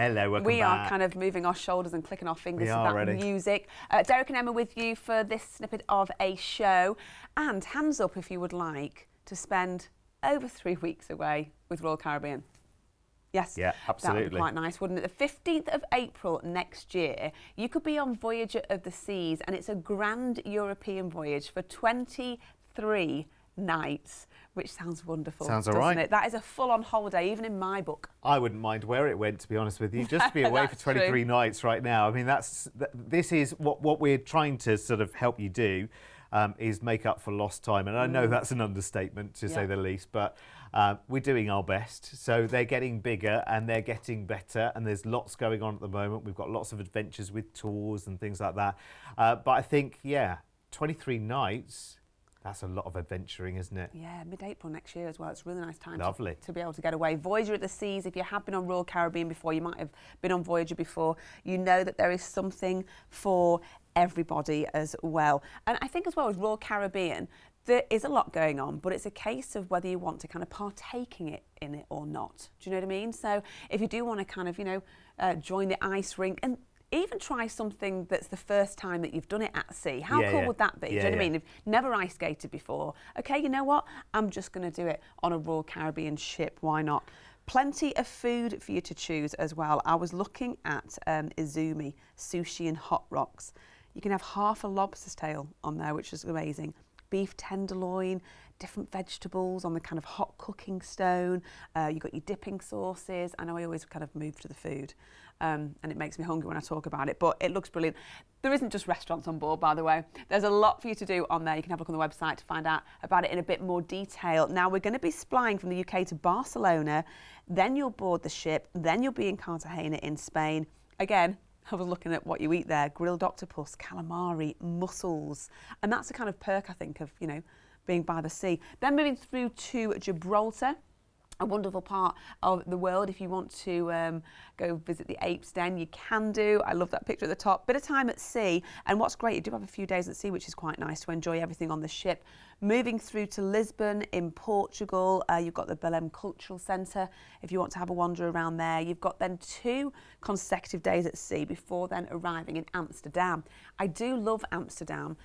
Hello, welcome We back. are kind of moving our shoulders and clicking our fingers We to are that ready. music. Derek and Emma with you for this snippet of a show. And hands up if you would like to spend over 3 weeks away with Royal Caribbean. Yes, Yeah, absolutely. That would be quite nice, wouldn't it? The 15th of April next year, you could be on Voyage of the Seas, and it's a grand European voyage for 23 nights, which sounds wonderful. Sounds all doesn't right. it? That is a full-on holiday, even in my book. I wouldn't mind where it went, to be honest with you. Just to be away for That's 23 true. nights right now. I mean, this is what we're trying to sort of help you do, is make up for lost time. And I know that's an understatement, to say the least, but we're doing our best. So they're getting bigger and they're getting better, and there's lots going on at the moment. We've got lots of adventures with tours and things like that. But I think, 23 nights, that's a lot of adventuring, isn't it? Yeah, mid-April next year as well. It's a really nice time Lovely. to be able to get away. Voyager at the Seas, if you have been on Royal Caribbean before, you might have been on Voyager before, you know that there is something for everybody as well. And I think as well as Royal Caribbean, there is a lot going on, but it's a case of whether you want to kind of partake in it or not. Do you know what I mean? So if you do want to kind of, join the ice rink and even try something that's the first time that you've done it at sea. How cool would that be? Do you know what I mean? If never ice skated before. Okay, you know what? I'm just going to do it on a Royal Caribbean ship. Why not? Plenty of food for you to choose as well. I was looking at Izumi, sushi and hot rocks. You can have half a lobster's tail on there, which is amazing. Beef tenderloin, different vegetables on the kind of hot cooking stone. You've got your dipping sauces. I know I always kind of move to the food and it makes me hungry when I talk about it, but it looks brilliant. There isn't just restaurants on board, by the way. There's a lot for you to do on there. You can have a look on the website to find out about it in a bit more detail. Now, we're going to be flying from the UK to Barcelona, then you'll board the ship, then you'll be in Cartagena in Spain. Again, I was looking at what you eat there, grilled octopus, calamari, mussels. And that's the kind of perk, I think, of, being by the sea. Then moving through to Gibraltar, a wonderful part of the world. If you want to go visit the Apes Den, you can do. I love that picture at the top. Bit of time at sea. And what's great, you do have a few days at sea, which is quite nice to enjoy everything on the ship. Moving through to Lisbon in Portugal, you've got the Belém Cultural Centre. If you want to have a wander around there, you've got then 2 consecutive days at sea before then arriving in Amsterdam. I do love Amsterdam.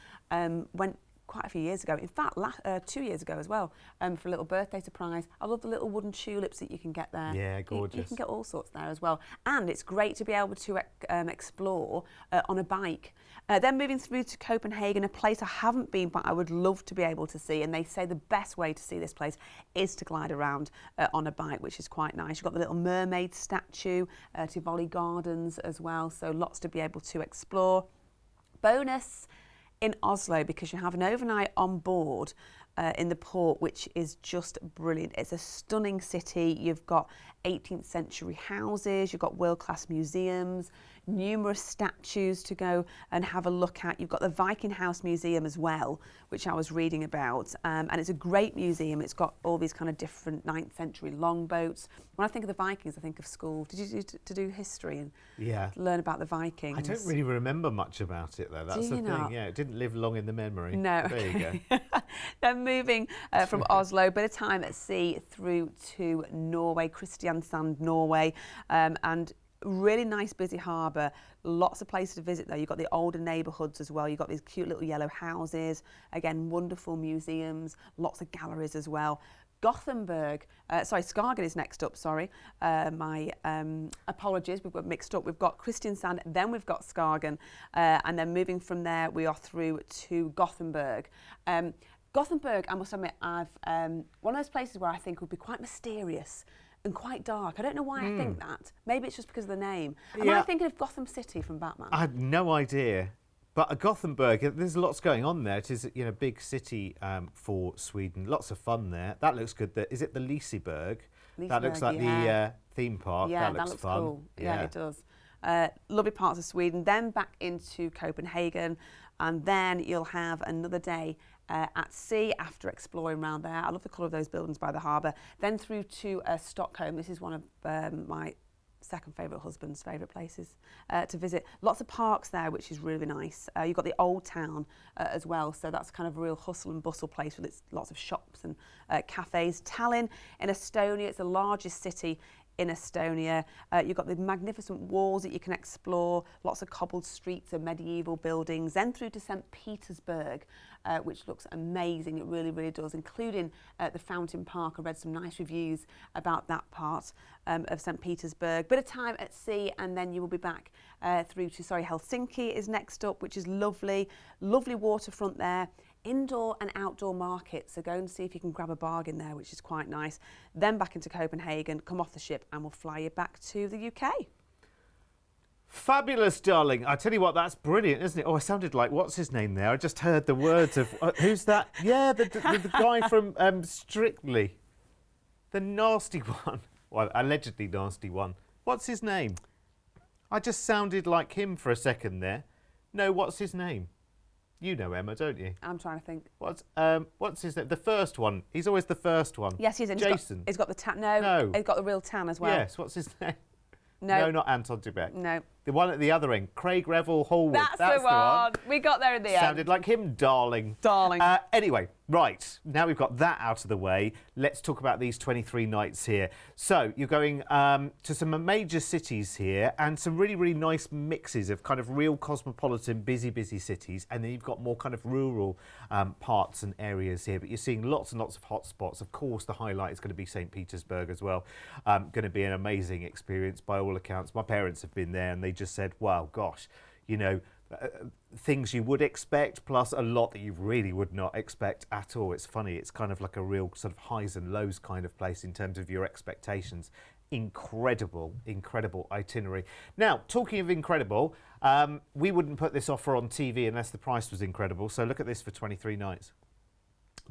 Went quite a few years ago, in fact 2 years ago as well, for a little birthday surprise. I love the little wooden tulips that you can get there. Yeah, gorgeous. You can get all sorts there as well. And it's great to be able to explore on a bike. Then moving through to Copenhagen, a place I haven't been, but I would love to be able to see. And they say the best way to see this place is to glide around on a bike, which is quite nice. You've got the little mermaid statue, Tivoli Gardens as well. So lots to be able to explore. Bonus in Oslo, because you have an overnight on board in the port, which is just brilliant. It's a stunning city. You've got 18th century houses, you've got world-class museums, numerous statues to go and have a look at. You've got the Viking House Museum as well, which I was reading about, and it's a great museum. It's got all these kind of different 9th century longboats. When I think of the Vikings, I think of school. Did you do history and learn about the Vikings? I don't really remember much about it, though. That's the thing. Not? Yeah, it didn't live long in the memory. No. There you go. Then moving from Oslo, bit of time at sea through to Norway, Kristiansand, Norway, and really nice busy harbour, lots of places to visit there. You've got the older neighbourhoods as well. You've got these cute little yellow houses, again, wonderful museums, lots of galleries as well. Gothenburg, Skagen is next up, my apologies, we've got mixed up. We've got Kristiansand, then we've got Skagen, and then moving from there, we are through to Gothenburg. Gothenburg, I must admit, I've one of those places where I think would be quite mysterious and quite dark. I don't know why I think that. Maybe it's just because of the name. Am I thinking of Gotham City from Batman? I had no idea. But Gothenburg, there's lots going on there. It is a big city for Sweden. Lots of fun there. That looks good. Is it the Liseberg? That looks like the theme park. Yeah, that looks fun. Cool. Yeah, it does. Lovely parts of Sweden. Then back into Copenhagen, and then you'll have another day at sea after exploring around there. I love the colour of those buildings by the harbour. Then through to Stockholm. This is one of my second favourite husband's favourite places to visit. Lots of parks there, which is really nice. You've got the old town as well, so that's kind of a real hustle and bustle place with lots of shops and cafes. Tallinn in Estonia, it's the largest city in Estonia. You've got the magnificent walls that you can explore, lots of cobbled streets and medieval buildings, then through to St. Petersburg, which looks amazing. It really, really does, including the Fountain Park. I read some nice reviews about that part of St. Petersburg. Bit of time at sea, and then you will be back through to, Helsinki is next up, which is lovely. Lovely waterfront there. Indoor and outdoor markets, so go and see if you can grab a bargain there, which is quite nice. Then back into Copenhagen, come off the ship, and we'll fly you back to the UK. Fabulous, darling. I tell you what, that's brilliant, isn't it? Oh, I sounded like, what's his name there? I just heard the words of, who's that? Yeah, the guy from Strictly. The nasty one. Well, allegedly nasty one. What's his name? I just sounded like him for a second there. No, what's his name? You know Emma, don't you? I'm trying to think. What's his name? The first one. He's always the first one. Yes, he's in. Jason. He's got the tan. No, he's got the real tan as well. Yes. What's his name? No, not Anton Dubek. No. The one at the other end, Craig Revel Hallwood. That's the one. We got there in the end. Sounded like him, darling. Darling. Anyway, right. Now we've got that out of the way. Let's talk about these 23 nights here. So you're going to some major cities here and some really, really nice mixes of kind of real cosmopolitan, busy cities. And then you've got more kind of rural parts and areas here. But you're seeing lots and lots of hot spots. Of course, the highlight is going to be St. Petersburg as well. Going to be an amazing experience by all accounts. My parents have been there and they just said, wow, gosh, you know, things you would expect plus a lot that you really would not expect at all. It's funny, it's kind of like a real sort of highs and lows kind of place in terms of your expectations. Incredible itinerary. Now, talking of incredible, we wouldn't put this offer on TV unless the price was incredible. So look at this for 23 nights.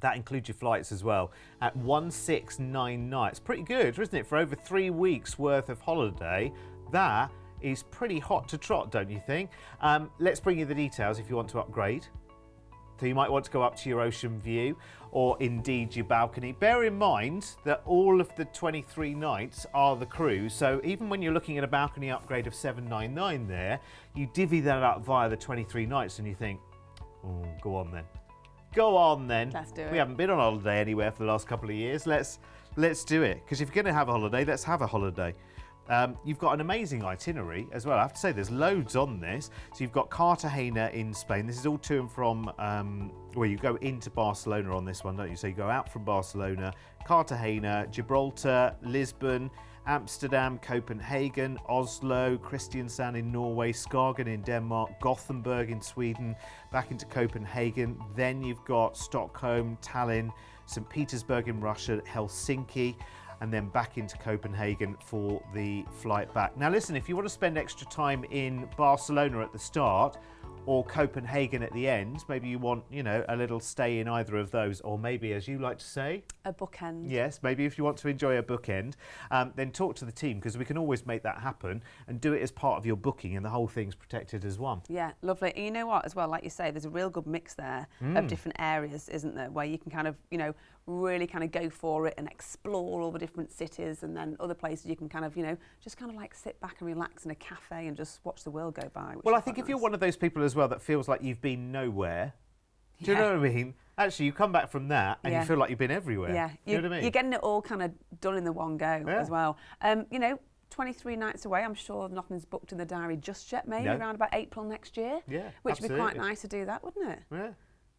That includes your flights as well at 1,699. It's pretty good, isn't it? For over 3 weeks worth of holiday, that is pretty hot to trot, don't you think? Let's bring you the details if you want to upgrade. So you might want to go up to your ocean view or indeed your balcony. Bear in mind that all of the 23 nights are the cruise. So even when you're looking at a balcony upgrade of 799 there, you divvy that up via the 23 nights and you think, oh, go on then. Go on then. Let's do it. We haven't been on holiday anywhere for the last couple of years. Let's do it. Because if you're going to have a holiday, let's have a holiday. You've got an amazing itinerary as well. I have to say there's loads on this. So you've got Cartagena in Spain. This is all to and from where you go into Barcelona on this one, don't you? So you go out from Barcelona, Cartagena, Gibraltar, Lisbon, Amsterdam, Copenhagen, Oslo, Kristiansand in Norway, Skagen in Denmark, Gothenburg in Sweden, back into Copenhagen. Then you've got Stockholm, Tallinn, St. Petersburg in Russia, Helsinki, and then back into Copenhagen for the flight back. Now listen, if you want to spend extra time in Barcelona at the start or Copenhagen at the end, maybe you want, you know, a little stay in either of those, or maybe, as you like to say, a bookend. Yes, maybe if you want to enjoy a bookend, then talk to the team because we can always make that happen and do it as part of your booking and the whole thing's protected as one. Yeah, lovely. And you know what, as well, like you say, there's a real good mix there of different areas, isn't there, where you can kind of, you know, really kind of go for it and explore all the different cities, and then other places you can kind of, you know, just kind of like sit back and relax in a cafe and just watch the world go by. Well, I think if you're one of those people as well that feels like you've been nowhere, do you know what I mean? Actually, you come back from that and you feel like you've been everywhere. Yeah, you know what I mean? You're getting it all kind of done in the one go as well. You know, 23 nights away, I'm sure nothing's booked in the diary just yet, maybe around about April next year. Yeah, which would be quite nice to do that, wouldn't it? Yeah.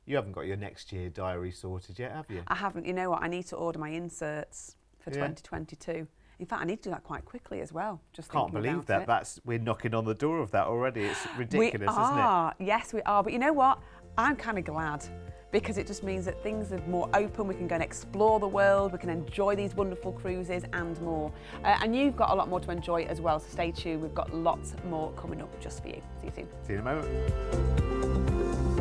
You haven't got your next year diary sorted yet, have you? I haven't. You know what? I need to order my inserts for 2022. In fact, I need to do that quite quickly as well. Just can't believe that. We're knocking on the door of that already. It's ridiculous, isn't it? Yes, we are. But you know what? I'm kind of glad because it just means that things are more open. We can go and explore the world. We can enjoy these wonderful cruises and more. And you've got a lot more to enjoy as well. So stay tuned. We've got lots more coming up just for you. See you soon. See you in a moment.